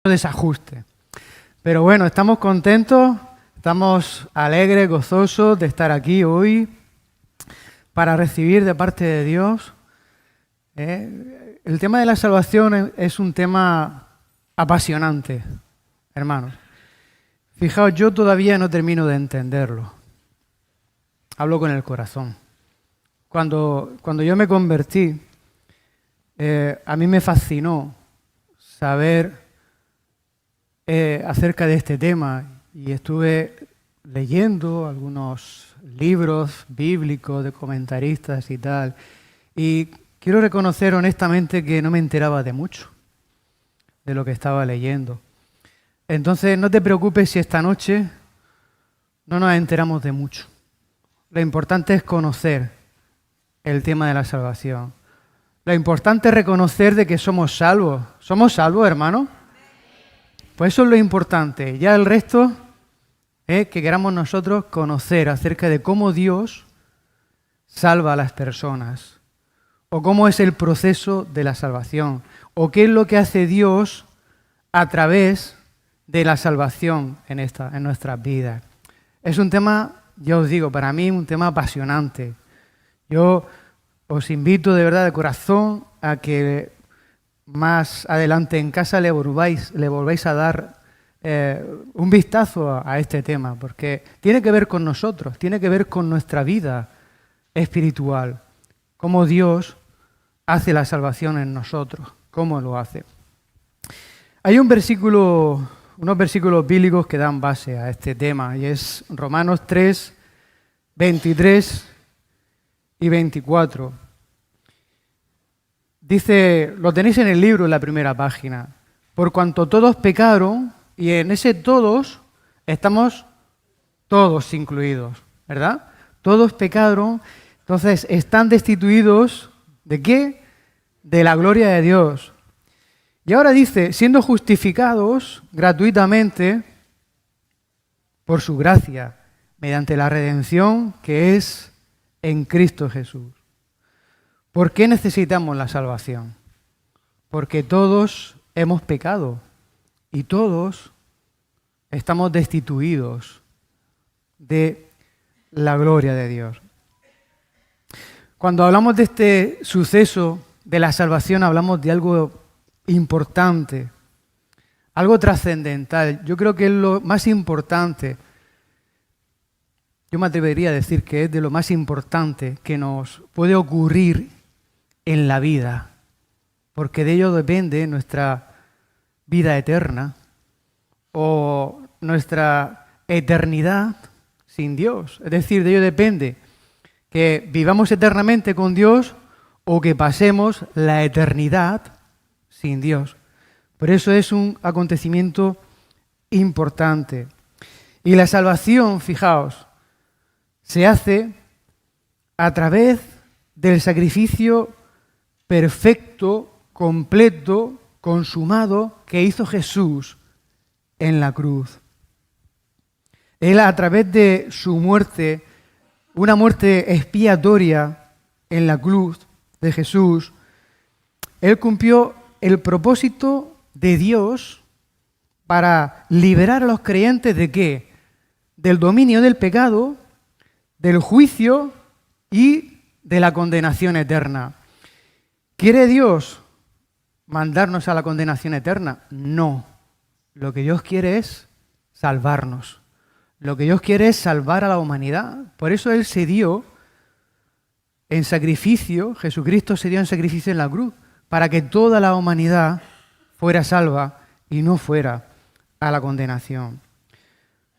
desajuste. Pero bueno, estamos contentos, estamos alegres, gozosos de estar aquí hoy para recibir de parte de Dios. El tema de la salvación es un tema apasionante, hermanos. Fijaos, yo todavía no termino de entenderlo. Hablo con el corazón. Cuando yo me convertí, a mí me fascinó saber acerca de este tema y estuve leyendo algunos libros bíblicos de comentaristas y tal, y quiero reconocer honestamente que no me enteraba de mucho de lo que estaba leyendo. Entonces no te preocupes si esta noche no nos enteramos de mucho. Lo importante es conocer el tema de la salvación. Lo importante es reconocer de que somos salvos. ¿Somos salvos, hermanos? Pues eso es lo importante. Ya el resto es que queramos nosotros conocer acerca de cómo Dios salva a las personas, o cómo es el proceso de la salvación, o qué es lo que hace Dios a través de la salvación en nuestras vidas. Es un tema, ya os digo, para mí un tema apasionante. Yo os invito de verdad de corazón a que más adelante en casa le volváis a dar un vistazo a este tema, porque tiene que ver con nosotros, tiene que ver con nuestra vida espiritual, cómo Dios hace la salvación en nosotros, cómo lo hace. Hay unos versículos bíblicos que dan base a este tema, y es Romanos 3, 23 y 24. Dice, lo tenéis en el libro en la primera página, por cuanto todos pecaron, y en ese todos estamos todos incluidos, ¿verdad? Todos pecaron, entonces están destituidos ¿de qué? De la gloria de Dios. Y ahora dice, siendo justificados gratuitamente por su gracia, mediante la redención que es en Cristo Jesús. ¿Por qué necesitamos la salvación? Porque todos hemos pecado y todos estamos destituidos de la gloria de Dios. Cuando hablamos de este suceso de la salvación, hablamos de algo importante, algo trascendental. Yo creo que es lo más importante. Yo me atrevería a decir que es de lo más importante que nos puede ocurrir en la vida, porque de ello depende nuestra vida eterna o nuestra eternidad sin Dios. Es decir, de ello depende que vivamos eternamente con Dios o que pasemos la eternidad sin Dios. Por eso es un acontecimiento importante. Y la salvación, fijaos, se hace a través del sacrificio perfecto, completo, consumado que hizo Jesús en la cruz. Él, a través de su muerte, una muerte expiatoria en la cruz de Jesús, Él cumplió el propósito de Dios para liberar a los creyentes ¿de qué? Del dominio del pecado, del juicio y de la condenación eterna. ¿Quiere Dios mandarnos a la condenación eterna? No. Lo que Dios quiere es salvarnos. Lo que Dios quiere es salvar a la humanidad. Por eso Él se dio en sacrificio, Jesucristo se dio en sacrificio en la cruz, para que toda la humanidad fuera salva y no fuera a la condenación.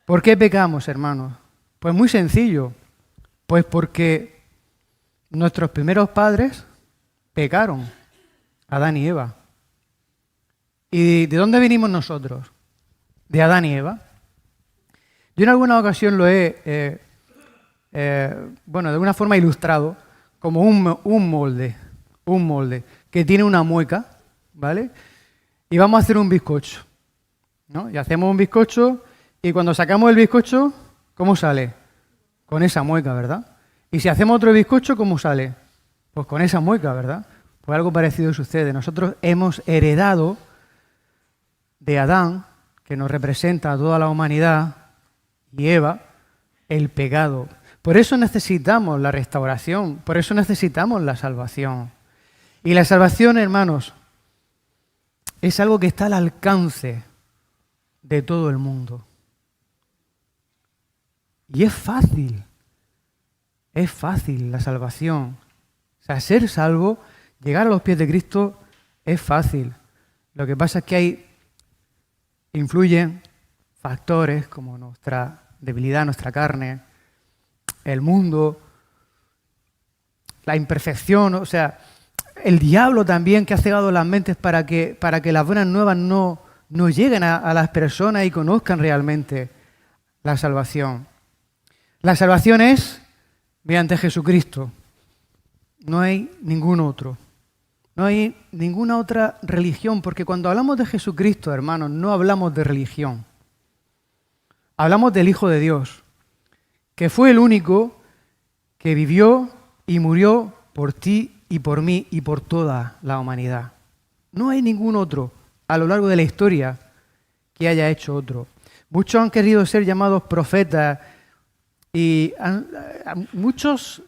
¿Por qué pecamos, hermanos? Pues muy sencillo. Pues porque nuestros primeros padres pecaron, Adán y Eva. ¿Y de dónde venimos nosotros? De Adán y Eva. Yo en alguna ocasión lo he, de alguna forma ilustrado como un molde que tiene una mueca, ¿vale? Y vamos a hacer un bizcocho, ¿no? Y hacemos un bizcocho y cuando sacamos el bizcocho, ¿cómo sale? Con esa mueca, ¿verdad? Y si hacemos otro bizcocho, ¿cómo sale? Pues con esa mueca, ¿verdad? Pues algo parecido sucede. Nosotros hemos heredado de Adán, que nos representa a toda la humanidad, y Eva, el pecado. Por eso necesitamos la restauración, por eso necesitamos la salvación. Y la salvación, hermanos, es algo que está al alcance de todo el mundo. Y es fácil la salvación. O sea, ser salvo, llegar a los pies de Cristo es fácil. Lo que pasa es que influyen factores como nuestra debilidad, nuestra carne, el mundo, la imperfección, o sea, el diablo también que ha cegado las mentes para que las buenas nuevas no lleguen a las personas y conozcan realmente la salvación. La salvación es mediante Jesucristo. No hay ningún otro. No hay ninguna otra religión, porque cuando hablamos de Jesucristo, hermanos, no hablamos de religión. Hablamos del Hijo de Dios, que fue el único que vivió y murió por ti y por mí y por toda la humanidad. No hay ningún otro a lo largo de la historia que haya hecho otro. Muchos han querido ser llamados profetas y muchos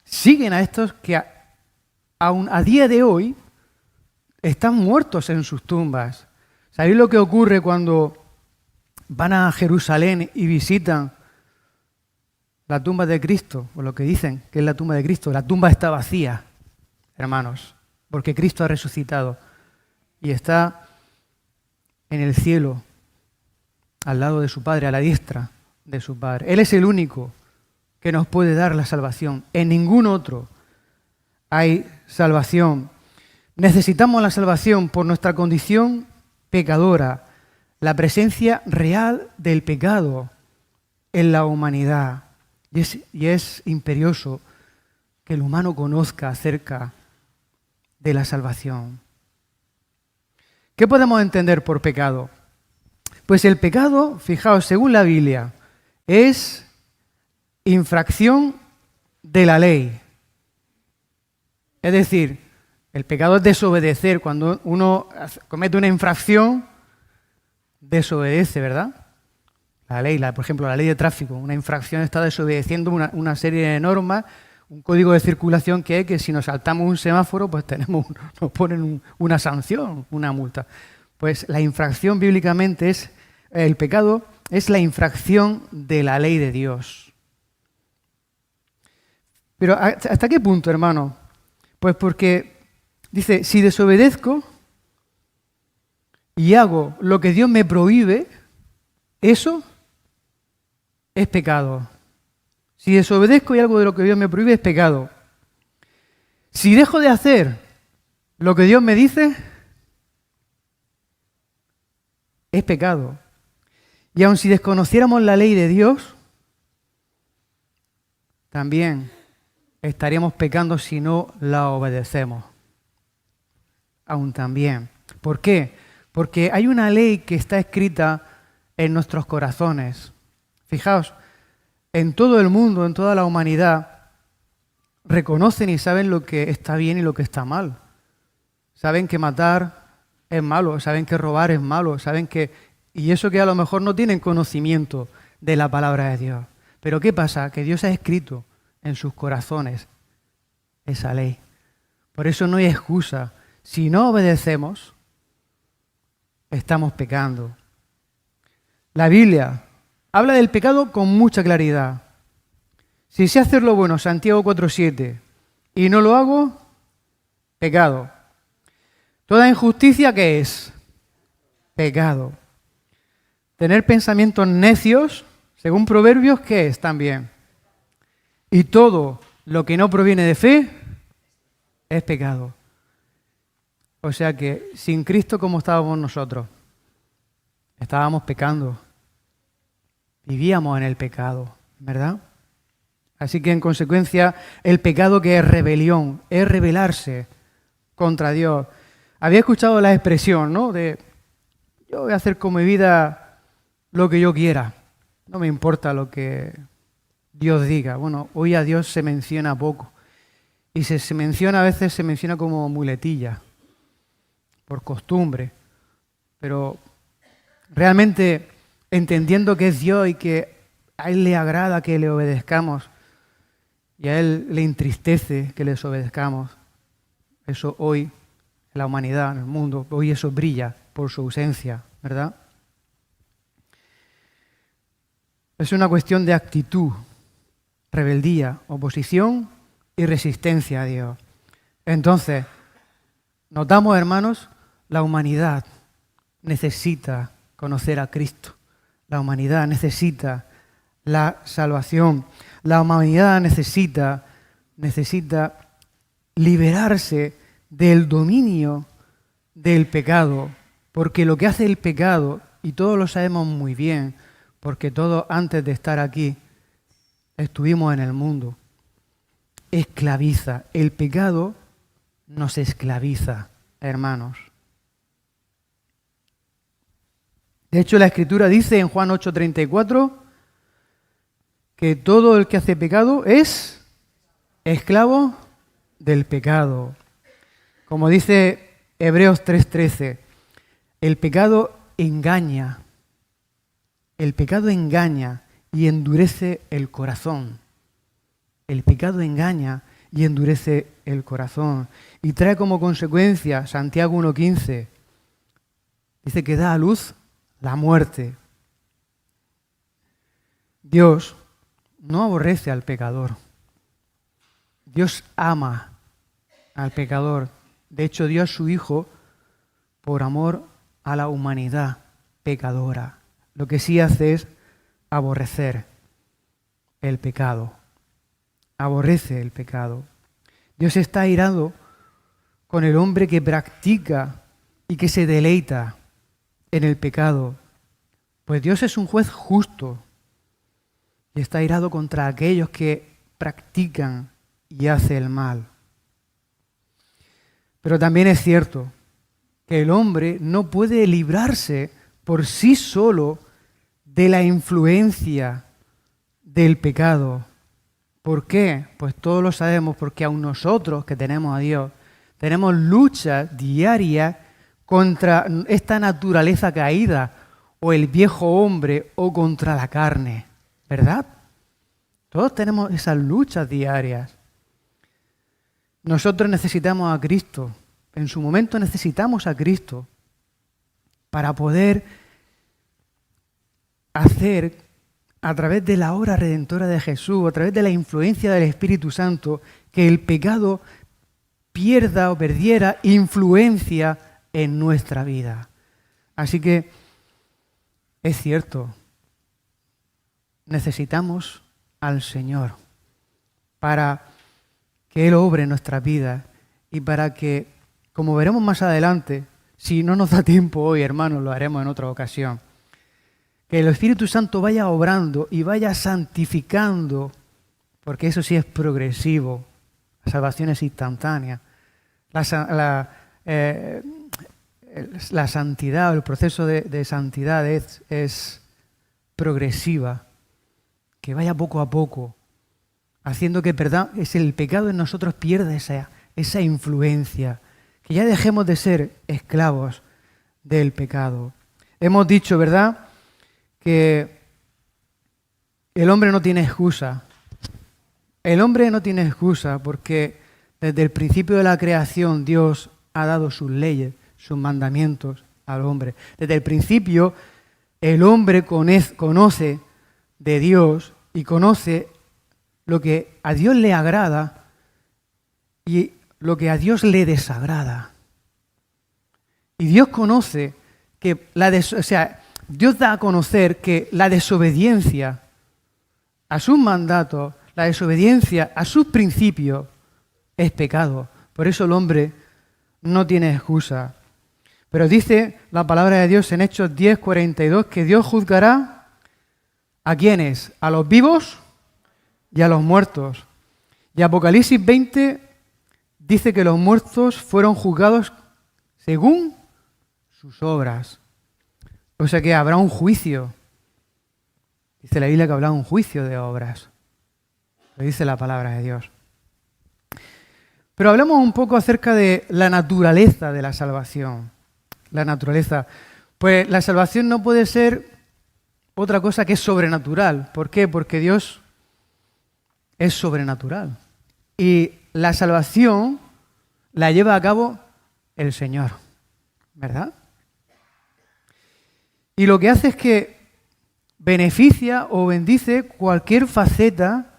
siguen a estos que aún a día de hoy están muertos en sus tumbas. ¿Sabéis lo que ocurre cuando van a Jerusalén y visitan la tumba de Cristo? O lo que dicen que es la tumba de Cristo. La tumba está vacía, hermanos, porque Cristo ha resucitado y está en el cielo, al lado de su Padre, a la diestra de su Padre. Él es el único que nos puede dar la salvación. En ningún otro hay salvación. Necesitamos la salvación por nuestra condición pecadora, la presencia real del pecado en la humanidad. Y es imperioso que el humano conozca acerca de la salvación. ¿Qué podemos entender por pecado? Pues el pecado, fijaos, según la Biblia, es infracción de la ley. Es decir, el pecado es desobedecer. Cuando uno comete una infracción, desobedece, ¿verdad? La ley, por ejemplo, la ley de tráfico. Una infracción está desobedeciendo una serie de normas, un código de circulación que es que si nos saltamos un semáforo, pues nos ponen una sanción, una multa. Pues la infracción bíblicamente el pecado es la infracción de la ley de Dios. Pero ¿hasta qué punto, hermano? Pues porque dice, si desobedezco y hago lo que Dios me prohíbe, eso es pecado. Si desobedezco y algo de lo que Dios me prohíbe, es pecado. Si dejo de hacer lo que Dios me dice, es pecado. Y aun si desconociéramos la ley de Dios, también estaríamos pecando si no la obedecemos. Aún también. ¿Por qué? Porque hay una ley que está escrita en nuestros corazones. Fijaos, en todo el mundo, en toda la humanidad, reconocen y saben lo que está bien y lo que está mal. Saben que matar es malo, saben que robar es malo, saben que... Y eso que a lo mejor no tienen conocimiento de la palabra de Dios. Pero ¿qué pasa? Que Dios ha escrito en sus corazones esa ley. Por eso no hay excusa. Si no obedecemos, estamos pecando. La Biblia habla del pecado con mucha claridad. Si sé hacer lo bueno, Santiago 4:7, y no lo hago, pecado. Toda injusticia, ¿qué es? Pecado. Tener pensamientos necios, según Proverbios, ¿qué es también? Y todo lo que no proviene de fe es pecado. O sea que sin Cristo, ¿cómo estábamos nosotros? Estábamos pecando. Vivíamos en el pecado, ¿verdad? Así que en consecuencia, el pecado que es rebelión, es rebelarse contra Dios. Había escuchado la expresión, ¿no? De yo voy a hacer con mi vida lo que yo quiera. No me importa lo que Dios diga. Bueno, hoy a Dios se menciona poco. Y se menciona, a veces se menciona como muletilla, por costumbre. Pero realmente entendiendo que es Dios y que a Él le agrada que le obedezcamos y a Él le entristece que les obedezcamos. Eso hoy, en la humanidad, en el mundo, hoy eso brilla por su ausencia, ¿verdad? Es una cuestión de actitud, rebeldía, oposición y resistencia a Dios. Entonces, notamos, hermanos, la humanidad necesita conocer a Cristo. La humanidad necesita la salvación. La humanidad necesita liberarse del dominio del pecado, porque lo que hace el pecado, y todos lo sabemos muy bien, porque todos antes de estar aquí estuvimos en el mundo, esclaviza. El pecado nos esclaviza, hermanos. De hecho, la Escritura dice en Juan 8:34 que todo el que hace pecado es esclavo del pecado. Como dice Hebreos 3:13, el pecado engaña. El pecado engaña y endurece el corazón. El pecado engaña y endurece el corazón. Y trae como consecuencia, Santiago 1:15, dice que da a luz la muerte. Dios no aborrece al pecador. Dios ama al pecador. De hecho, dio a su Hijo por amor a la humanidad pecadora. Lo que sí hace es aborrecer el pecado. Aborrece el pecado. Dios está airado con el hombre que practica y que se deleita en el pecado. Pues Dios es un juez justo y está airado contra aquellos que practican y hacen el mal. Pero también es cierto que el hombre no puede librarse por sí solo de la influencia del pecado. ¿Por qué? Pues todos lo sabemos, porque aun nosotros que tenemos a Dios, tenemos lucha diaria contra esta naturaleza caída, o el viejo hombre, o contra la carne, ¿verdad? Todos tenemos esas luchas diarias. Nosotros necesitamos a Cristo. En su momento necesitamos a Cristo para poder hacer, a través de la obra redentora de Jesús, a través de la influencia del Espíritu Santo, que el pecado pierda o perdiera influencia en nuestra vida. Así que es cierto, necesitamos al Señor para que Él obre en nuestras vidas y para que, como veremos más adelante, si no nos da tiempo hoy, hermanos, lo haremos en otra ocasión, que el Espíritu Santo vaya obrando y vaya santificando, porque eso sí es progresivo, la salvación es instantánea. La santidad, el proceso de santidad es progresiva, que vaya poco a poco, haciendo que el pecado en nosotros pierda esa influencia, que ya dejemos de ser esclavos del pecado. Hemos dicho, ¿verdad?, que el hombre no tiene excusa. El hombre no tiene excusa porque desde el principio de la creación Dios ha dado sus leyes, sus mandamientos al hombre. Desde el principio el hombre conoce de Dios y conoce lo que a Dios le agrada y lo que a Dios le desagrada. Y Dios conoce que Dios da a conocer que la desobediencia a sus mandatos, la desobediencia a sus principios es pecado. Por eso el hombre no tiene excusa. Pero dice la palabra de Dios en Hechos 10:42 que Dios juzgará ¿a quiénes? A los vivos y a los muertos. Y Apocalipsis 20 dice que los muertos fueron juzgados según sus obras. O sea que habrá un juicio. Dice la Biblia que habrá un juicio de obras. Lo dice la palabra de Dios. Pero hablemos un poco acerca de la naturaleza de la salvación. La naturaleza. Pues la salvación no puede ser otra cosa que es sobrenatural. ¿Por qué? Porque Dios es sobrenatural. Y la salvación la lleva a cabo el Señor, ¿verdad? Y lo que hace es que beneficia o bendice cualquier faceta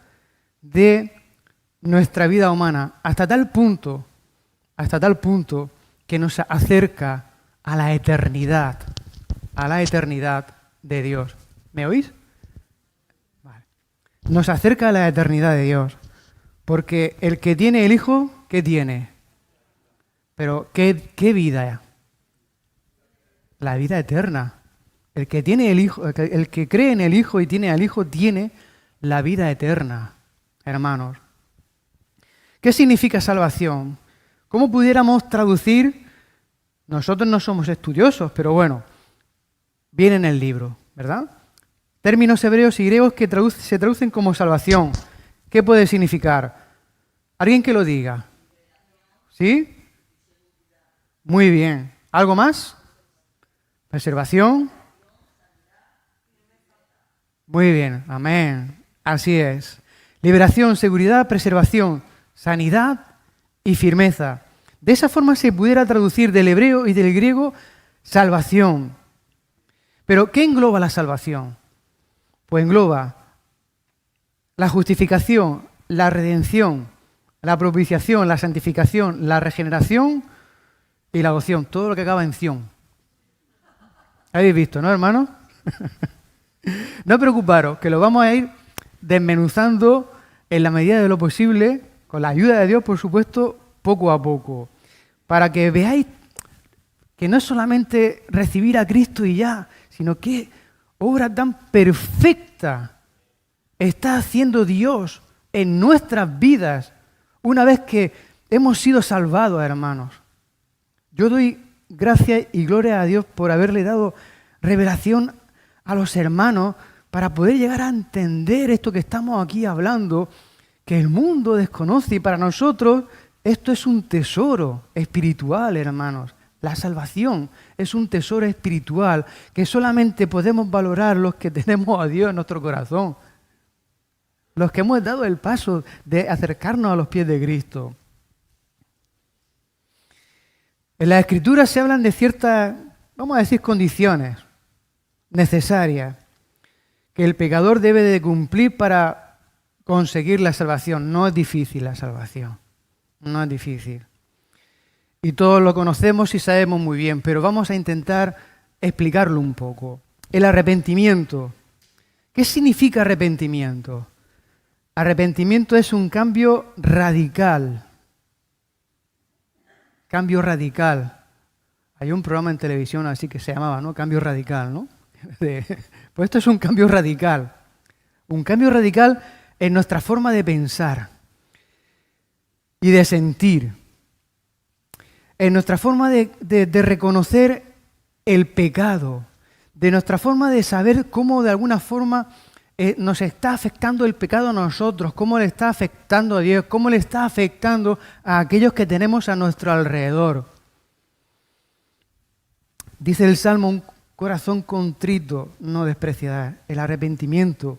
de nuestra vida humana, hasta tal punto que nos acerca a la eternidad de Dios. ¿Me oís? Vale. Nos acerca a la eternidad de Dios, porque el que tiene el Hijo, ¿qué tiene? Pero ¿qué vida? La vida eterna. El que tiene el Hijo, el que cree en el Hijo y tiene al Hijo, tiene la vida eterna, hermanos. ¿Qué significa salvación? ¿Cómo pudiéramos traducir? Nosotros no somos estudiosos, pero bueno, viene en el libro, ¿verdad? Términos hebreos y griegos que se traducen como salvación. ¿Qué puede significar? ¿Alguien que lo diga? ¿Sí? Muy bien. ¿Algo más? Preservación. Muy bien, amén. Así es. Liberación, seguridad, preservación, sanidad y firmeza. De esa forma se pudiera traducir del hebreo y del griego salvación. Pero ¿qué engloba la salvación? Pues engloba la justificación, la redención, la propiciación, la santificación, la regeneración y la adopción. Todo lo que acaba en ción. ¿Habéis visto, no, hermanos? No preocuparos, que lo vamos a ir desmenuzando en la medida de lo posible, con la ayuda de Dios, por supuesto, poco a poco, para que veáis que no es solamente recibir a Cristo y ya, sino que obra tan perfecta está haciendo Dios en nuestras vidas una vez que hemos sido salvados, hermanos. Yo doy gracias y gloria a Dios por haberle dado revelación a los hermanos para poder llegar a entender esto que estamos aquí hablando, que el mundo desconoce, y para nosotros esto es un tesoro espiritual, hermanos. La salvación es un tesoro espiritual que solamente podemos valorar los que tenemos a Dios en nuestro corazón, los que hemos dado el paso de acercarnos a los pies de Cristo. En las Escrituras se hablan de ciertas, vamos a decir, condiciones necesarias que el pecador debe de cumplir para conseguir la salvación. No es difícil la salvación, no es difícil. Y todos lo conocemos y sabemos muy bien, pero vamos a intentar explicarlo un poco. El arrepentimiento. ¿Qué significa arrepentimiento? Arrepentimiento es un cambio radical. Cambio radical. Hay un programa en televisión así que se llamaba, ¿no? Cambio radical, ¿no? Pues esto es un cambio radical. Un cambio radical en nuestra forma de pensar y de sentir. En nuestra forma de reconocer el pecado. De nuestra forma de saber cómo de alguna forma nos está afectando el pecado a nosotros, cómo le está afectando a Dios, cómo le está afectando a aquellos que tenemos a nuestro alrededor. Dice el Salmo, un corazón contrito no despreciará. El arrepentimiento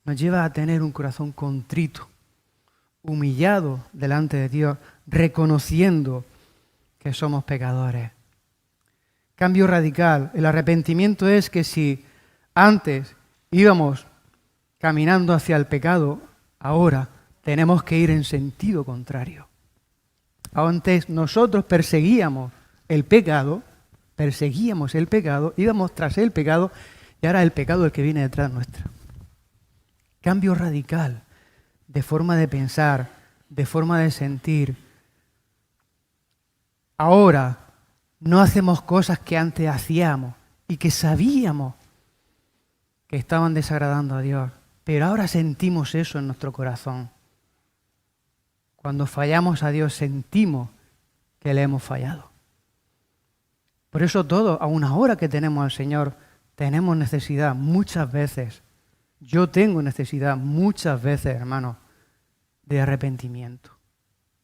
nos lleva a tener un corazón contrito, humillado delante de Dios, reconociendo que somos pecadores. Cambio radical. El arrepentimiento es que si antes íbamos caminando hacia el pecado, ahora tenemos que ir en sentido contrario. Antes nosotros perseguíamos el pecado, íbamos tras el pecado y ahora el pecado es el que viene detrás nuestra. Cambio radical de forma de pensar, de forma de sentir. Ahora no hacemos cosas que antes hacíamos y que sabíamos que estaban desagradando a Dios, pero ahora sentimos eso en nuestro corazón. Cuando fallamos a Dios sentimos que le hemos fallado. Por eso todos, aun ahora que tenemos al Señor, tenemos necesidad muchas veces. Yo tengo necesidad muchas veces, hermano, de arrepentimiento.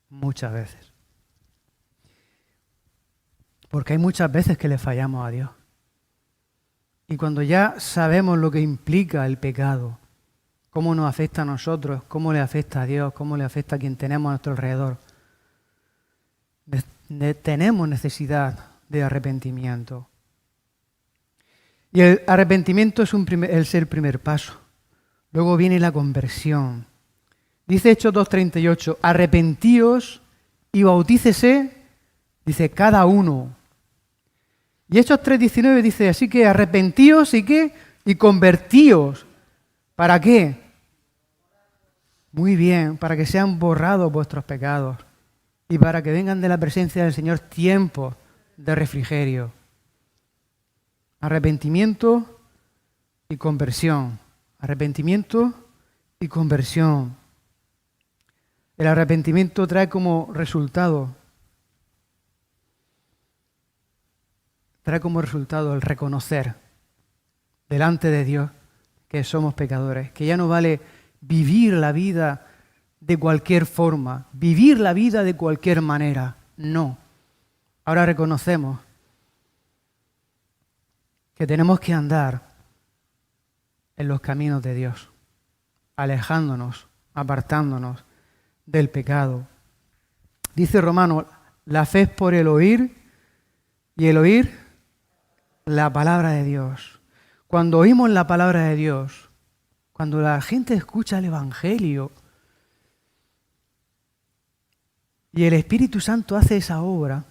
Muchas veces. Porque hay muchas veces que le fallamos a Dios. Y cuando ya sabemos lo que implica el pecado, cómo nos afecta a nosotros, cómo le afecta a Dios, cómo le afecta a quien tenemos a nuestro alrededor, tenemos necesidad de arrepentimiento. Y el arrepentimiento es el primer paso. Luego viene la conversión. Dice Hechos 2:38, arrepentíos y bautícese, dice, cada uno. Y Hechos 3:19 dice, así que arrepentíos y ¿qué? Y convertíos. ¿Para qué? Muy bien, para que sean borrados vuestros pecados y para que vengan de la presencia del Señor tiempos de refrigerio. Arrepentimiento y conversión. Arrepentimiento y conversión. El arrepentimiento trae como resultado el reconocer delante de Dios que somos pecadores, que ya no vale vivir la vida de cualquier forma, vivir la vida de cualquier manera. No. Ahora reconocemos que tenemos que andar en los caminos de Dios, alejándonos, apartándonos del pecado. Dice Romanos, la fe es por el oír y el oír la palabra de Dios. Cuando oímos la palabra de Dios, cuando la gente escucha el Evangelio y el Espíritu Santo hace esa obra,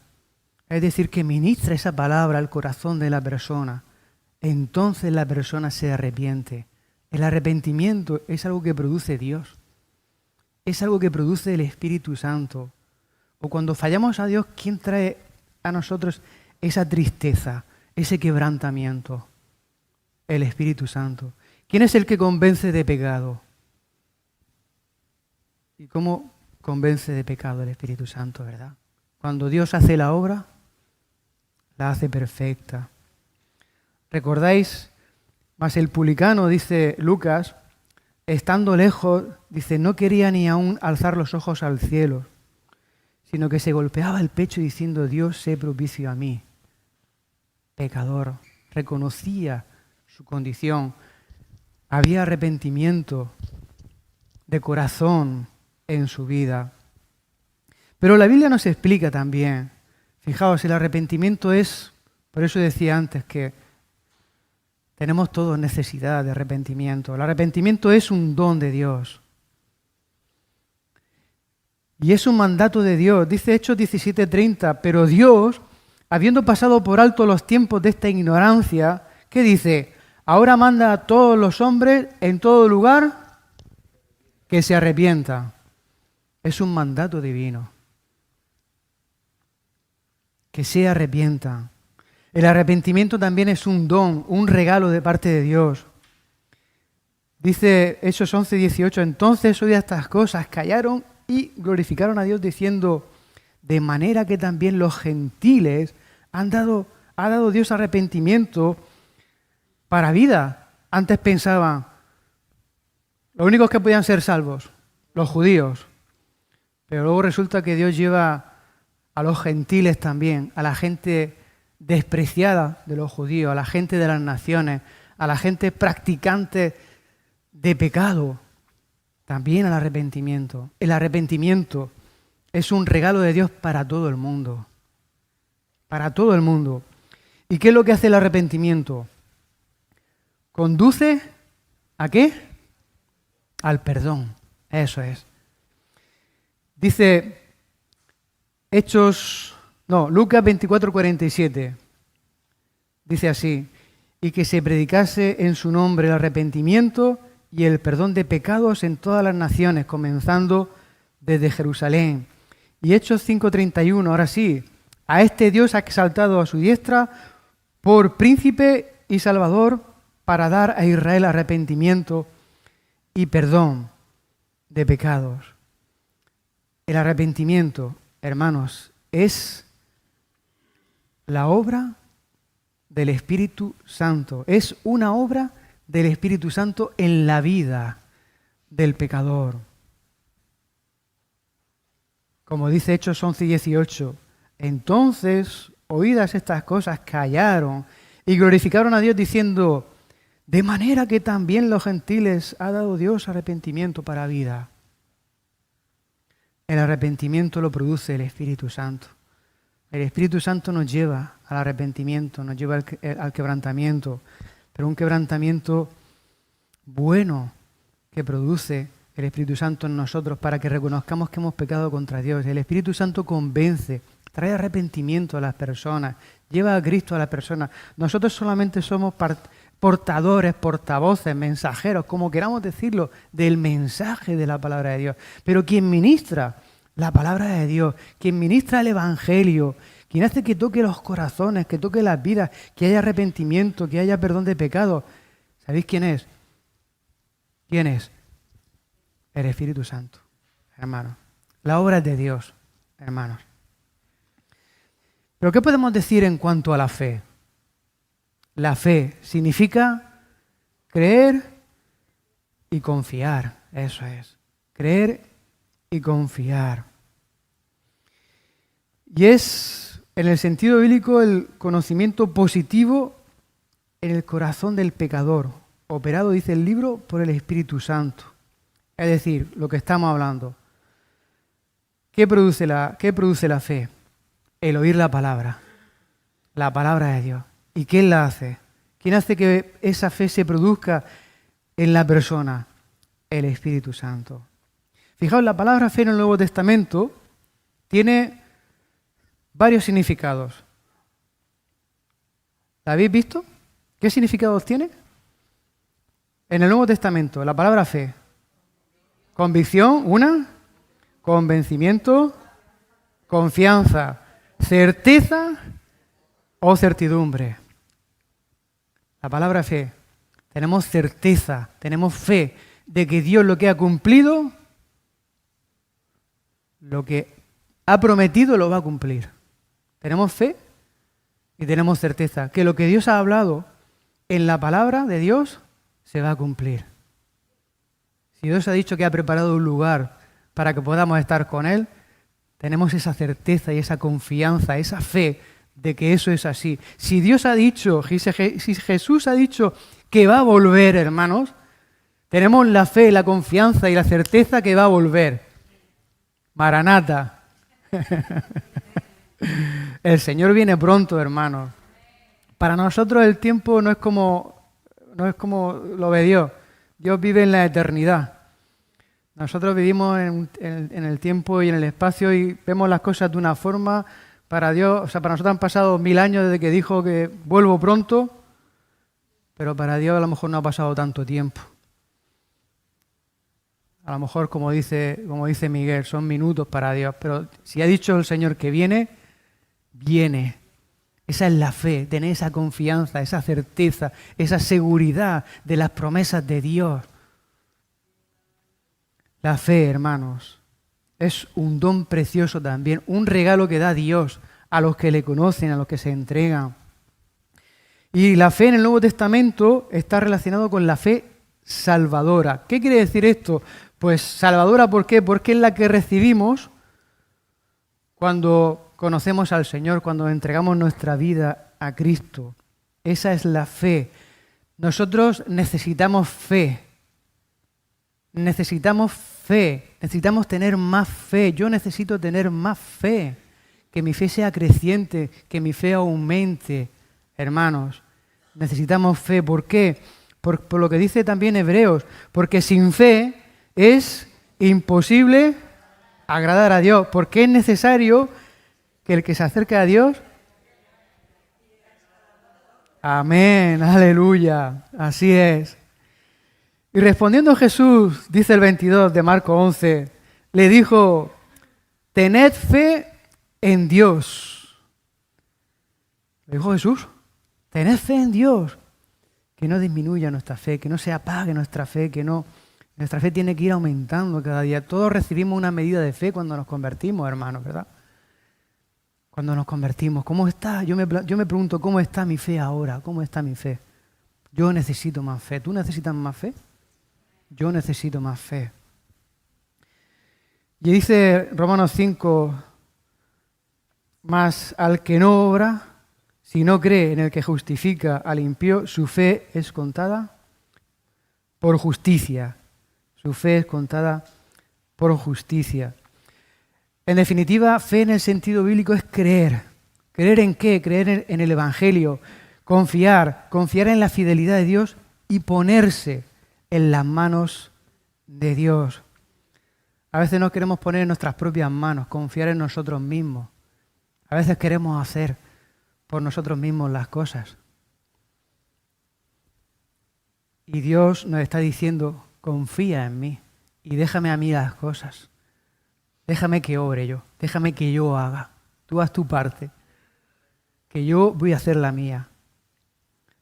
es decir, que ministra esa palabra al corazón de la persona, entonces la persona se arrepiente. El arrepentimiento es algo que produce Dios. Es algo que produce el Espíritu Santo. O cuando fallamos a Dios, ¿quién trae a nosotros esa tristeza, ese quebrantamiento? El Espíritu Santo. ¿Quién es el que convence de pecado? ¿Y cómo convence de pecado el Espíritu Santo, verdad? Cuando Dios hace la obra, la hace perfecta. ¿Recordáis? Mas el publicano, dice Lucas, estando lejos, dice, no quería ni aún alzar los ojos al cielo, sino que se golpeaba el pecho diciendo, Dios, sé propicio a mí. Pecador, reconocía su condición, había arrepentimiento de corazón en su vida. Pero la Biblia nos explica también, fijaos, el arrepentimiento es, por eso decía antes que tenemos todos necesidad de arrepentimiento. El arrepentimiento es un don de Dios. Y es un mandato de Dios. Dice Hechos 17:30, pero Dios, habiendo pasado por alto los tiempos de esta ignorancia, ¿qué dice? Ahora manda a todos los hombres en todo lugar que se arrepientan. Es un mandato divino. Que se arrepientan. El arrepentimiento también es un don, un regalo de parte de Dios. Dice Hechos 11:18, entonces oídas estas cosas, callaron y glorificaron a Dios diciendo, de manera que también los gentiles ha dado Dios arrepentimiento para vida. Antes pensaban, los únicos que podían ser salvos, los judíos. Pero luego resulta que Dios lleva a los gentiles también, a la gente despreciada de los judíos, a la gente de las naciones, a la gente practicante de pecado, también al arrepentimiento. El arrepentimiento es un regalo de Dios para todo el mundo. Para todo el mundo. ¿Y qué es lo que hace el arrepentimiento? Conduce ¿a qué? Al perdón. Eso es. Dice Lucas 24:47. Dice así, y que se predicase en su nombre el arrepentimiento y el perdón de pecados en todas las naciones, comenzando desde Jerusalén. Y Hechos 5:31, ahora sí, a este Dios ha exaltado a su diestra por príncipe y salvador para dar a Israel arrepentimiento y perdón de pecados. El arrepentimiento, hermanos, es la obra del Espíritu Santo. Es una obra del Espíritu Santo en la vida del pecador. Como dice Hechos 11:18, entonces, oídas estas cosas, callaron Y glorificaron a Dios diciendo, de manera que también los gentiles ha dado Dios arrepentimiento para vida. El arrepentimiento lo produce el Espíritu Santo. El Espíritu Santo nos lleva al arrepentimiento, nos lleva al quebrantamiento, pero un quebrantamiento bueno que produce el Espíritu Santo en nosotros para que reconozcamos que hemos pecado contra Dios. El Espíritu Santo convence, trae arrepentimiento a las personas, lleva a Cristo a las personas. Nosotros solamente somos portadores, portavoces, mensajeros, como queramos decirlo, del mensaje de la palabra de Dios. Pero quien ministra la palabra de Dios, quien ministra el Evangelio, quien hace que toque los corazones, que toque las vidas, que haya arrepentimiento, que haya perdón de pecados, ¿sabéis quién es? ¿Quién es? El Espíritu Santo, hermanos. La obra es de Dios, hermanos. ¿Pero qué podemos decir en cuanto a la fe? La fe significa creer y confiar. Eso es. Creer y confiar. Y es, en el sentido bíblico, el conocimiento positivo en el corazón del pecador, operado, dice el libro, por el Espíritu Santo. Es decir, lo que estamos hablando. ¿Qué produce la fe? El oír la palabra de Dios. ¿Y quién la hace? ¿Quién hace que esa fe se produzca en la persona? El Espíritu Santo. Fijaos, la palabra fe en el Nuevo Testamento tiene varios significados. ¿La habéis visto? ¿Qué significados tiene? En el Nuevo Testamento, la palabra fe. Convicción, una. Convencimiento, confianza, certeza o certidumbre. La palabra fe. Tenemos certeza, tenemos fe de que Dios lo que ha cumplido, lo que ha prometido lo va a cumplir. Tenemos fe y tenemos certeza que lo que Dios ha hablado en la palabra de Dios se va a cumplir. Si Dios ha dicho que ha preparado un lugar para que podamos estar con Él, tenemos esa certeza y esa confianza, esa fe de que eso es así. Si Dios ha dicho, si Jesús ha dicho que va a volver, hermanos, tenemos la fe, la confianza y la certeza que va a volver. Maranata. El Señor viene pronto, hermanos. Para nosotros el tiempo no es como lo ve Dios. Dios vive en la eternidad. Nosotros vivimos en el tiempo y en el espacio y vemos las cosas de una forma. Para Dios, o sea, para nosotros han pasado 1000 años desde que dijo que vuelvo pronto, pero para Dios a lo mejor no ha pasado tanto tiempo. A lo mejor, como dice Miguel, son minutos para Dios, pero si ha dicho el Señor que viene, viene. Esa es la fe, tener esa confianza, esa certeza, esa seguridad de las promesas de Dios. La fe, hermanos, es un don precioso también, un regalo que da Dios a los que le conocen, a los que se entregan. Y la fe en el Nuevo Testamento está relacionado con la fe salvadora. ¿Qué quiere decir esto? Pues salvadora, ¿por qué? Porque es la que recibimos cuando conocemos al Señor, cuando entregamos nuestra vida a Cristo. Esa es la fe. Nosotros necesitamos fe. Necesitamos tener más fe. Yo necesito tener más fe. Que mi fe sea creciente, que mi fe aumente. Hermanos, necesitamos fe. ¿Por qué? Por lo que dice también Hebreos. Porque sin fe es imposible agradar a Dios. Porque es necesario que el que se acerca a Dios... Amén, aleluya, así es. Y respondiendo Jesús, dice el 22 de Marcos 11, le dijo, tened fe en Dios. Le dijo Jesús, tened fe en Dios. Que no disminuya nuestra fe, que no se apague nuestra fe, nuestra fe tiene que ir aumentando cada día. Todos recibimos una medida de fe cuando nos convertimos, hermanos, ¿verdad? Cuando nos convertimos, ¿cómo está? Yo me pregunto, ¿cómo está mi fe ahora? ¿Cómo está mi fe? Yo necesito más fe. ¿Tú necesitas más fe? Yo necesito más fe. Y dice Romanos 5, más al que no obra, Si no cree en el que justifica al impío, su fe es contada por justicia. Su fe es contada por justicia. En definitiva, fe en el sentido bíblico es creer. ¿Creer en qué? Creer en el Evangelio. Confiar en la fidelidad de Dios y ponerse en las manos de Dios. A veces no queremos poner en nuestras propias manos, confiar en nosotros mismos. A veces queremos hacer por nosotros mismos las cosas. Y Dios nos está diciendo, confía en mí y déjame a mí las cosas. Déjame que obre yo, déjame que yo haga. Tú haz tu parte, que yo voy a hacer la mía.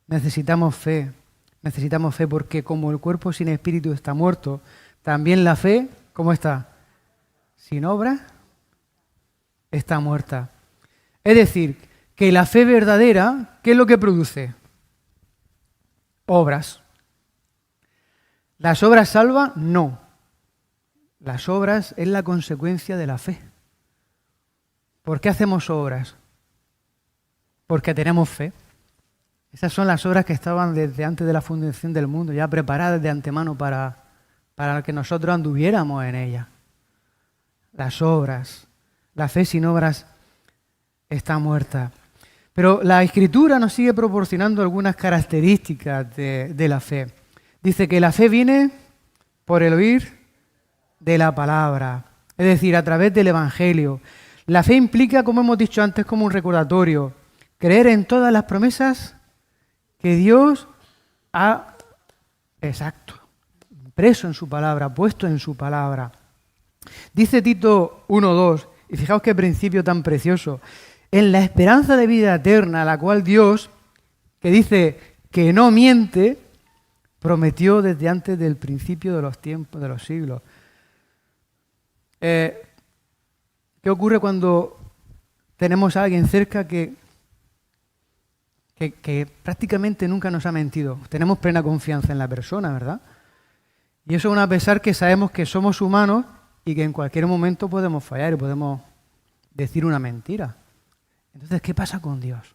Necesitamos fe porque como el cuerpo sin espíritu está muerto, también la fe, ¿cómo está? Sin obra, está muerta. Es decir, que la fe verdadera, ¿qué es lo que produce? Obras. ¿Las obras salvan? No. Las obras es la consecuencia de la fe. ¿Por qué hacemos obras? Porque tenemos fe. Esas son las obras que estaban desde antes de la fundación del mundo, ya preparadas de antemano para que nosotros anduviéramos en ellas. Las obras. La fe sin obras está muerta. Pero la Escritura nos sigue proporcionando algunas características de la fe. Dice que la fe viene por el oír de la palabra, es decir, a través del Evangelio. La fe implica, como hemos dicho antes, como un recordatorio, creer en todas las promesas que Dios ha, impreso en su palabra, puesto en su palabra. Dice Tito 1:2, y fijaos qué principio tan precioso, en la esperanza de vida eterna, la cual Dios, que dice que no miente, prometió desde antes del principio de los tiempos, de los siglos. ¿Qué ocurre cuando tenemos a alguien cerca que prácticamente nunca nos ha mentido? Tenemos plena confianza en la persona, ¿verdad? Y eso a pesar que sabemos que somos humanos y que en cualquier momento podemos fallar y podemos decir una mentira. Entonces, ¿qué pasa con Dios?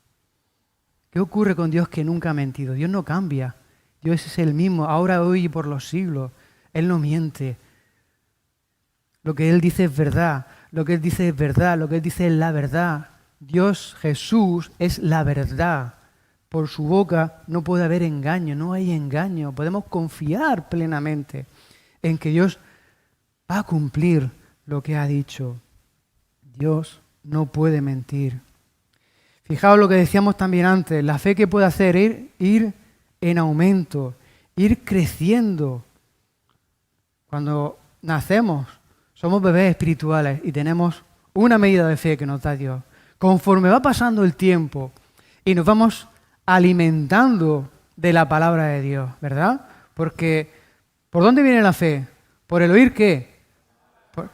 ¿Qué ocurre con Dios que nunca ha mentido? Dios no cambia. Dios es el mismo, ahora, hoy y por los siglos. Él no miente. Lo que Él dice es verdad. Lo que Él dice es verdad. Lo que Él dice es la verdad. Dios, Jesús, es la verdad. Por su boca no puede haber engaño, no hay engaño. Podemos confiar plenamente en que Dios va a cumplir lo que ha dicho. Dios no puede mentir. Fijaos lo que decíamos también antes, la fe que puede hacer ir en aumento, ir creciendo. Cuando nacemos, somos bebés espirituales y tenemos una medida de fe que nos da Dios. Conforme va pasando el tiempo y nos vamos alimentando de la palabra de Dios, ¿verdad? Porque, ¿por dónde viene la fe? ¿Por el oír qué?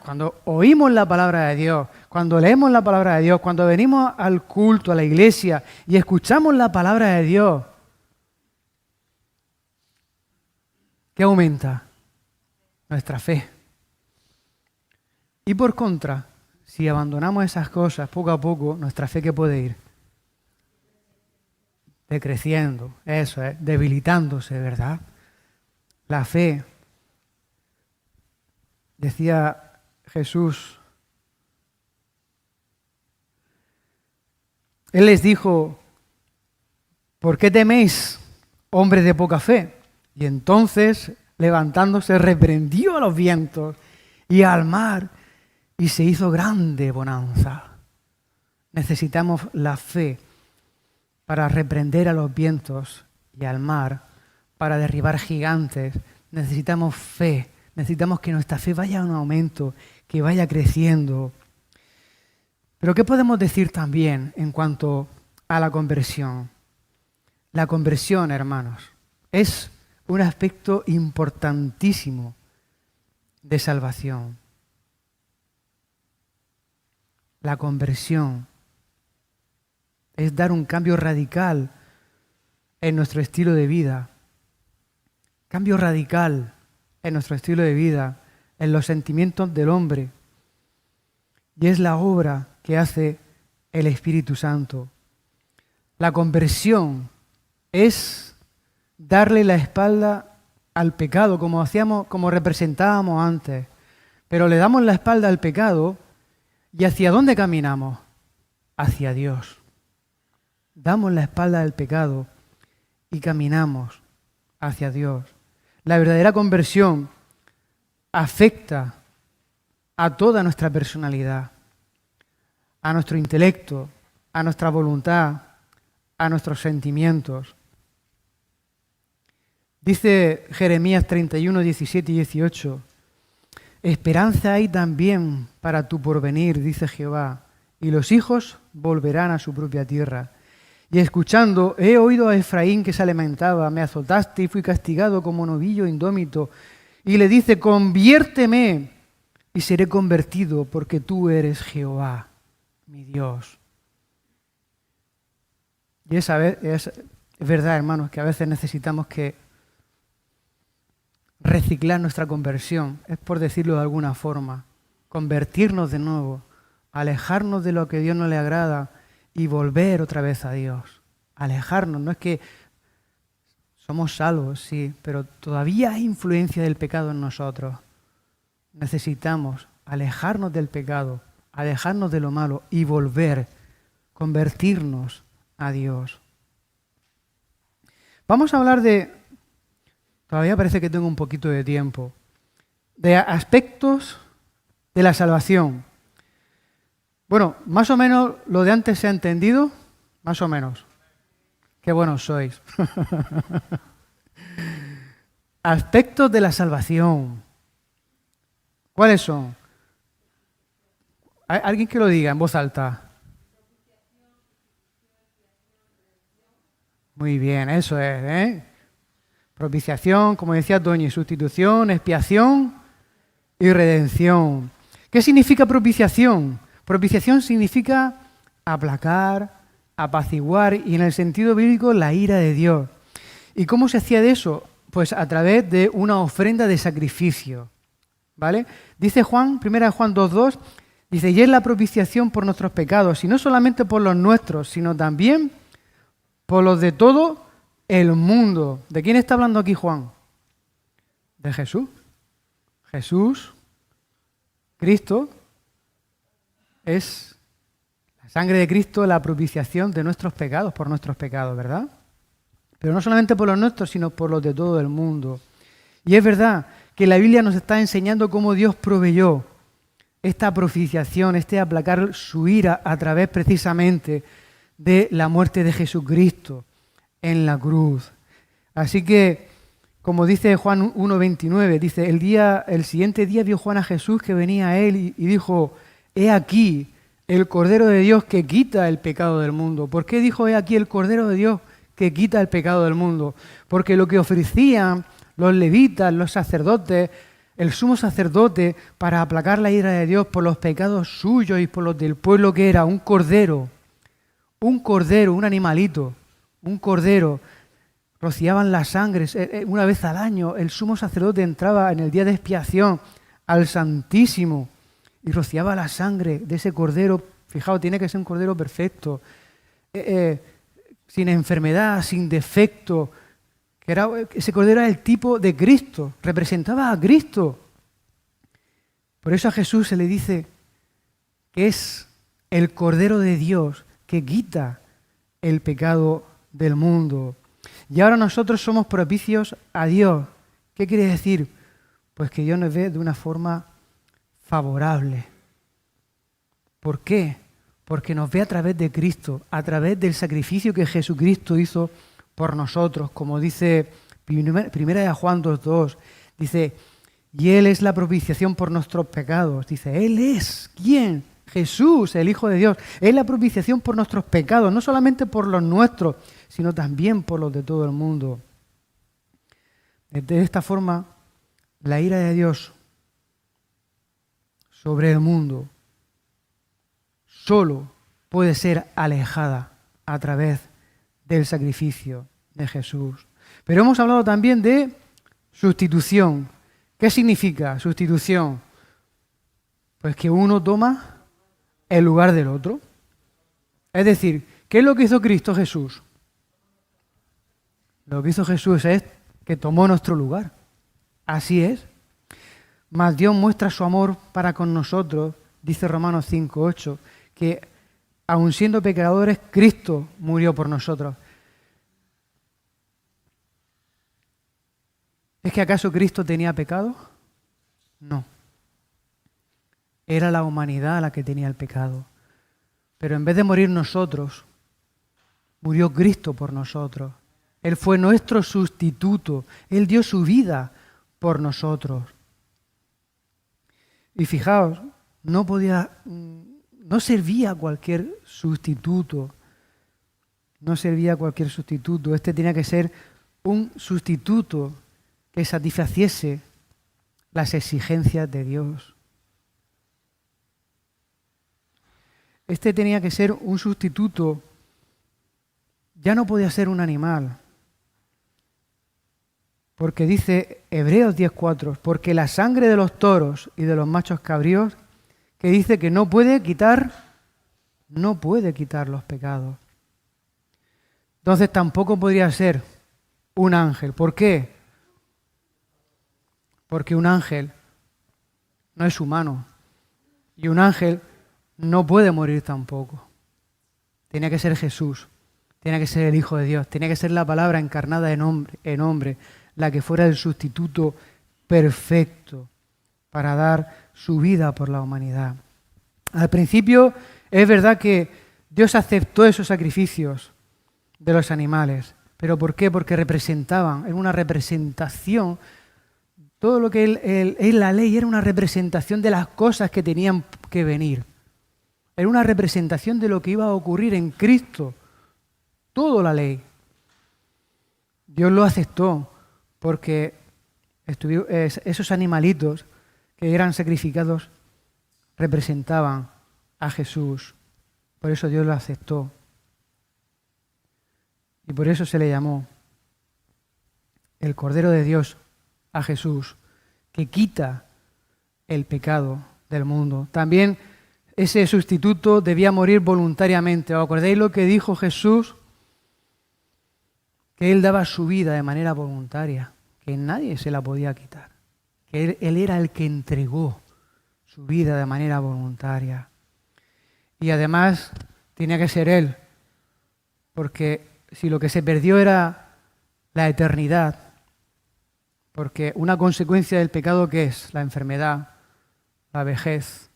Cuando oímos la palabra de Dios, cuando leemos la palabra de Dios, cuando venimos al culto, a la iglesia y escuchamos la palabra de Dios, ¿qué aumenta? Nuestra fe. Y por contra, si abandonamos esas cosas poco a poco, nuestra fe, ¿qué puede ir? Decreciendo, eso es, debilitándose, ¿verdad? La fe, decía Jesús, Él les dijo, ¿por qué teméis, hombres de poca fe? Y entonces, levantándose, reprendió a los vientos y al mar, y se hizo grande bonanza. Necesitamos la fe para reprender a los vientos y al mar, para derribar gigantes. Necesitamos fe, necesitamos que nuestra fe vaya en aumento, que vaya creciendo. Pero ¿qué podemos decir también en cuanto a la conversión? La conversión, hermanos, es un aspecto importantísimo de salvación. La conversión es dar un cambio radical en nuestro estilo de vida. Cambio radical en nuestro estilo de vida, en los sentimientos del hombre. Y es la obra que hace el Espíritu Santo. La conversión es darle la espalda al pecado, como hacíamos, como representábamos antes. Pero le damos la espalda al pecado ¿y hacia dónde caminamos? Hacia Dios. Damos la espalda al pecado y caminamos hacia Dios. La verdadera conversión afecta a toda nuestra personalidad, a nuestro intelecto, a nuestra voluntad, a nuestros sentimientos. Dice Jeremías 31, 17 y 18, esperanza hay también para tu porvenir, dice Jehová, y los hijos volverán a su propia tierra. Y escuchando, he oído a Efraín que se lamentaba, me azotaste y fui castigado como novillo indómito. Y le dice, conviérteme y seré convertido porque tú eres Jehová, mi Dios. Y es verdad, hermanos, que a veces necesitamos que reciclar nuestra conversión, es por decirlo de alguna forma, convertirnos de nuevo, alejarnos de lo que a Dios no le agrada y volver otra vez a Dios. Alejarnos, no es que somos salvos, sí, pero todavía hay influencia del pecado en nosotros. Necesitamos alejarnos del pecado, alejarnos de lo malo y volver, convertirnos a Dios. Vamos a hablar todavía parece que tengo un poquito de tiempo, de aspectos de la salvación. Bueno, más o menos lo de antes se ha entendido, más o menos. Qué buenos sois. Aspectos de la salvación. ¿Cuáles son? ¿Alguien que lo diga en voz alta? Muy bien, eso es, ¿eh? Propiciación, como decía Toñi, sustitución, expiación y redención. ¿Qué significa propiciación? Propiciación significa aplacar, apaciguar y en el sentido bíblico la ira de Dios. ¿Y cómo se hacía de eso? Pues a través de una ofrenda de sacrificio, ¿vale? Dice Juan, 1 Juan 2:2, dice, y es la propiciación por nuestros pecados, y no solamente por los nuestros, sino también por los de todo el mundo. ¿De quién está hablando aquí Juan? De Jesús. Jesús, Cristo, es la sangre de Cristo, la propiciación de nuestros pecados, por nuestros pecados, ¿verdad? Pero no solamente por los nuestros, sino por los de todo el mundo. Y es verdad que la Biblia nos está enseñando cómo Dios proveyó esta propiciación, este aplacar su ira a través precisamente de la muerte de Jesucristo en la cruz. Así que, como dice Juan 1:29, dice, el siguiente día vio Juan a Jesús que venía a él y dijo, he aquí el Cordero de Dios que quita el pecado del mundo. ¿Por qué dijo he aquí el Cordero de Dios que quita el pecado del mundo? Porque lo que ofrecían los levitas, los sacerdotes, el sumo sacerdote, para aplacar la ira de Dios por los pecados suyos y por los del pueblo, que era un cordero, un animalito, un cordero, rociaban la sangre. Una vez al año el sumo sacerdote entraba en el día de expiación al Santísimo y rociaba la sangre de ese cordero. Fijaos, tiene que ser un cordero perfecto, sin enfermedad, sin defecto. Ese cordero era el tipo de Cristo, representaba a Cristo. Por eso a Jesús se le dice que es el Cordero de Dios que quita el pecado del mundo. Y ahora nosotros somos propicios a Dios. ¿Qué quiere decir? Pues que Dios nos ve de una forma favorable. ¿Por qué? Porque nos ve a través de Cristo, a través del sacrificio que Jesucristo hizo por nosotros, como dice 1 Juan 2:2, dice, y Él es la propiciación por nuestros pecados. Dice, Él es, ¿quién? Jesús, el Hijo de Dios. Es la propiciación por nuestros pecados, no solamente por los nuestros, sino también por los de todo el mundo. De esta forma, la ira de Dios sobre el mundo solo puede ser alejada a través del sacrificio de Jesús. Pero hemos hablado también de sustitución. ¿Qué significa sustitución? Pues que uno toma el lugar del otro. Es decir, ¿Qué es lo que hizo Cristo Jesús? Lo que hizo Jesús es que tomó nuestro lugar. Así es. Mas Dios muestra su amor para con nosotros, dice Romanos 5:8, que aun siendo pecadores, Cristo murió por nosotros. ¿Es que acaso Cristo tenía pecado? No. Era la humanidad la que tenía el pecado. Pero en vez de morir nosotros, murió Cristo por nosotros. Él fue nuestro sustituto. Él dio su vida por nosotros. Y fijaos, no servía cualquier sustituto. No servía cualquier sustituto. Este tenía que ser un sustituto que satisfaciese las exigencias de Dios. Este tenía que ser un sustituto. Ya no podía ser un animal. Porque dice Hebreos 10:4, porque la sangre de los toros y de los machos cabríos, que dice que no puede quitar los pecados. Entonces tampoco podría ser un ángel. ¿Por qué? Porque un ángel no es humano y un ángel no puede morir tampoco. Tenía que ser Jesús, tenía que ser el Hijo de Dios, tenía que ser la palabra encarnada en hombre, la que fuera el sustituto perfecto para dar su vida por la humanidad. Al principio es verdad que Dios aceptó esos sacrificios de los animales. ¿Pero por qué? Porque representaban, era una representación. Todo lo que es la ley era una representación de las cosas que tenían que venir. Era una representación de lo que iba a ocurrir en Cristo. Toda la ley. Dios lo aceptó porque esos animalitos que eran sacrificados representaban a Jesús. Por eso Dios lo aceptó. Y por eso se le llamó el Cordero de Dios a Jesús, que quita el pecado del mundo. También ese sustituto debía morir voluntariamente. ¿Os acordáis lo que dijo Jesús? Que Él daba su vida de manera voluntaria, que nadie se la podía quitar. Que Él era el que entregó su vida de manera voluntaria. Y además tenía que ser Él, porque si lo que se perdió era la eternidad, porque una consecuencia del pecado, ¿qué es? La enfermedad, la vejez,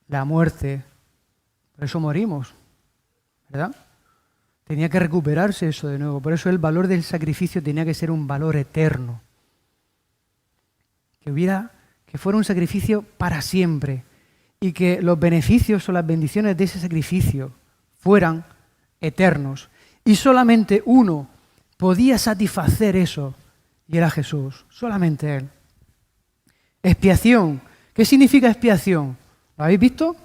la muerte. Por eso morimos, ¿verdad? Tenía que recuperarse eso de nuevo. Por eso el valor del sacrificio tenía que ser un valor eterno. Que fuera un sacrificio para siempre. Y que los beneficios o las bendiciones de ese sacrificio fueran eternos. Y solamente uno podía satisfacer eso. Y era Jesús, solamente Él. Expiación. ¿Qué significa expiación? ¿Lo habéis visto?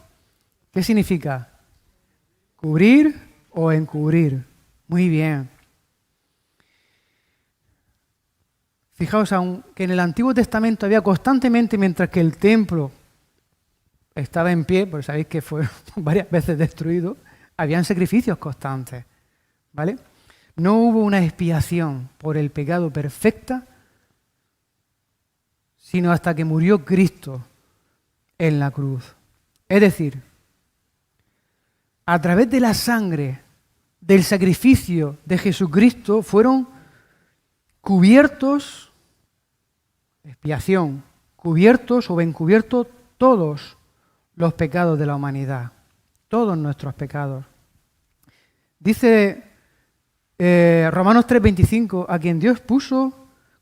¿Qué significa? Cubrir o encubrir. Muy bien. Fijaos, aunque en el Antiguo Testamento había constantemente, mientras que el templo estaba en pie, porque sabéis que fue varias veces destruido, habían sacrificios constantes, ¿vale? No hubo una expiación por el pecado perfecta, sino hasta que murió Cristo en la cruz. Es decir, a través de la sangre del sacrificio de Jesucristo fueron cubiertos, expiación, cubiertos o encubiertos todos los pecados de la humanidad, todos nuestros pecados. Dice Romanos 3:25, a quien Dios puso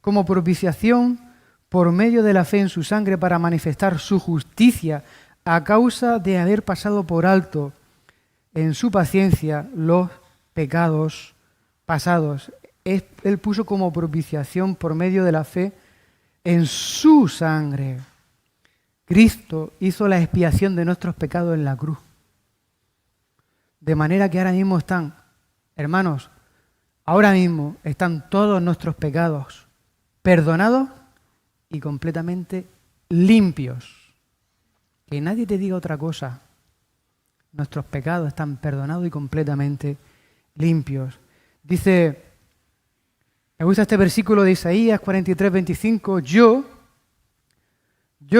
como propiciación por medio de la fe en su sangre para manifestar su justicia a causa de haber pasado por alto en su paciencia los pecados pasados. Él puso como propiciación por medio de la fe en su sangre. Cristo hizo la expiación de nuestros pecados en la cruz. De manera que ahora mismo están, hermanos, ahora mismo están todos nuestros pecados perdonados y completamente limpios. Que nadie te diga otra cosa. Nuestros pecados están perdonados y completamente limpios. Dice, me gusta este versículo de Isaías 43, 25, yo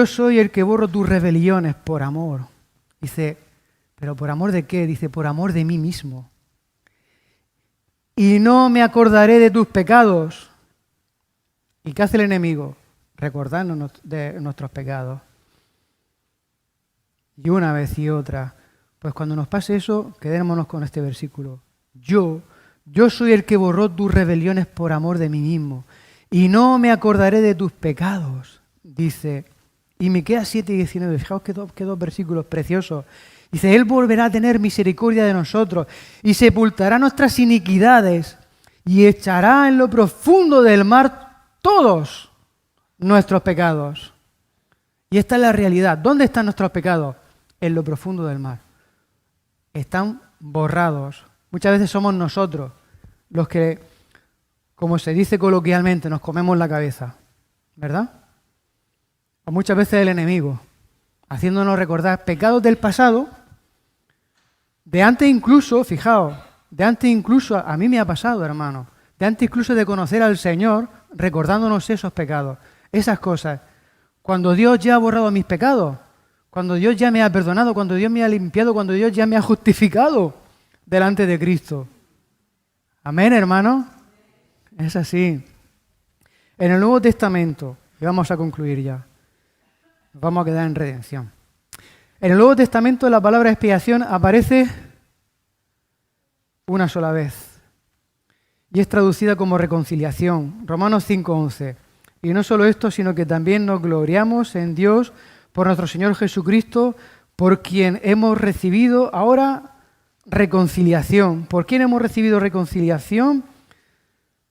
soy el que borro tus rebeliones por amor. Dice, ¿pero por amor de qué? Dice, por amor de mí mismo. Y no me acordaré de tus pecados. ¿Y qué hace el enemigo? Recordarnos de nuestros pecados. Y una vez y otra. Pues cuando nos pase eso, quedémonos con este versículo. Yo soy el que borró tus rebeliones por amor de mí mismo. Y no me acordaré de tus pecados. Dice, y Miqueas 7 y 19, fijaos qué dos versículos preciosos. Dice, Él volverá a tener misericordia de nosotros y sepultará nuestras iniquidades y echará en lo profundo del mar todos nuestros pecados. Y esta es la realidad. ¿Dónde están nuestros pecados? En lo profundo del mar. Están borrados. Muchas veces somos nosotros los que, como se dice coloquialmente, nos comemos la cabeza, ¿verdad? O muchas veces el enemigo, haciéndonos recordar pecados del pasado, de antes incluso, fijaos, de antes incluso, a mí me ha pasado, hermano, de antes incluso de conocer al Señor, recordándonos esos pecados, esas cosas. Cuando Dios ya ha borrado mis pecados, cuando Dios ya me ha perdonado, cuando Dios me ha limpiado, cuando Dios ya me ha justificado delante de Cristo. Amén, hermano. Es así. En el Nuevo Testamento, y vamos a concluir ya, nos vamos a quedar en redención. En el Nuevo Testamento la palabra expiación aparece una sola vez y es traducida como reconciliación. Romanos 5:11. Y no solo esto, sino que también nos gloriamos en Dios por nuestro Señor Jesucristo, por quien hemos recibido ahora reconciliación. ¿Por quién hemos recibido reconciliación?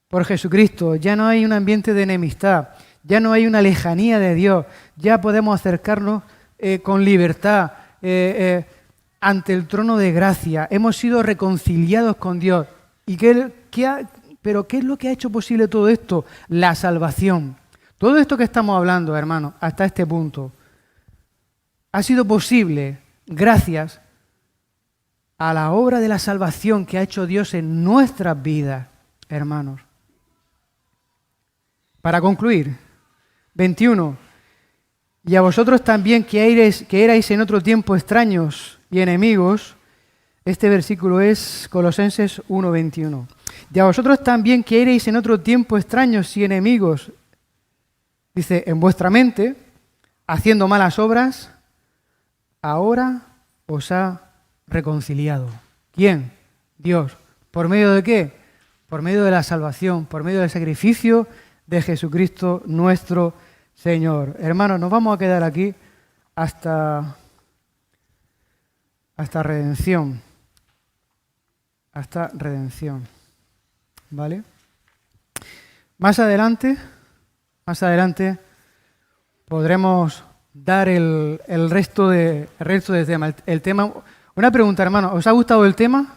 Por Jesucristo. Ya no hay un ambiente de enemistad, ya no hay una lejanía de Dios, ya podemos acercarnos con libertad ante el trono de gracia. Hemos sido reconciliados con Dios. ¿Y pero qué es lo que ha hecho posible todo esto? La salvación. Todo esto que estamos hablando, hermanos, hasta este punto, ha sido posible gracias a la obra de la salvación que ha hecho Dios en nuestras vidas, hermanos. Para concluir, 21. Y a vosotros también que erais en otro tiempo extraños y enemigos, este versículo es Colosenses 1:21. Y a vosotros también que erais en otro tiempo extraños y enemigos, dice, en vuestra mente, haciendo malas obras, ahora os ha reconciliado. ¿Quién? Dios. ¿Por medio de qué? Por medio de la salvación, por medio del sacrificio de Jesucristo nuestro Señor. Hermanos, nos vamos a quedar aquí hasta redención. Hasta redención. ¿Vale? Más adelante podremos dar el resto de tema. El tema. Una pregunta, hermano, ¿os ha gustado el tema?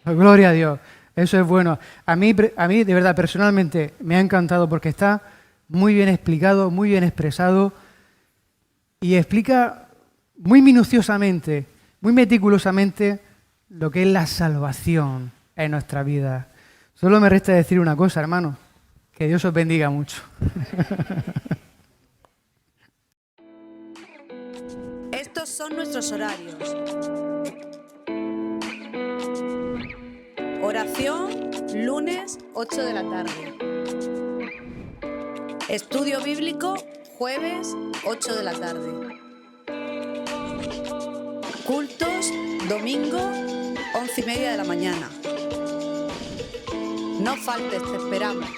Gloria a Dios, eso es bueno. A mí, de verdad, personalmente, me ha encantado porque está muy bien explicado, muy bien expresado y explica muy minuciosamente, muy meticulosamente lo que es la salvación en nuestra vida. Solo me resta decir una cosa, hermano, que Dios os bendiga mucho. Estos son nuestros horarios. Oración, lunes, 8 de la tarde. Estudio bíblico, jueves, 8 de la tarde. Cultos, domingo, 11:30 de la mañana. No faltes, te esperamos.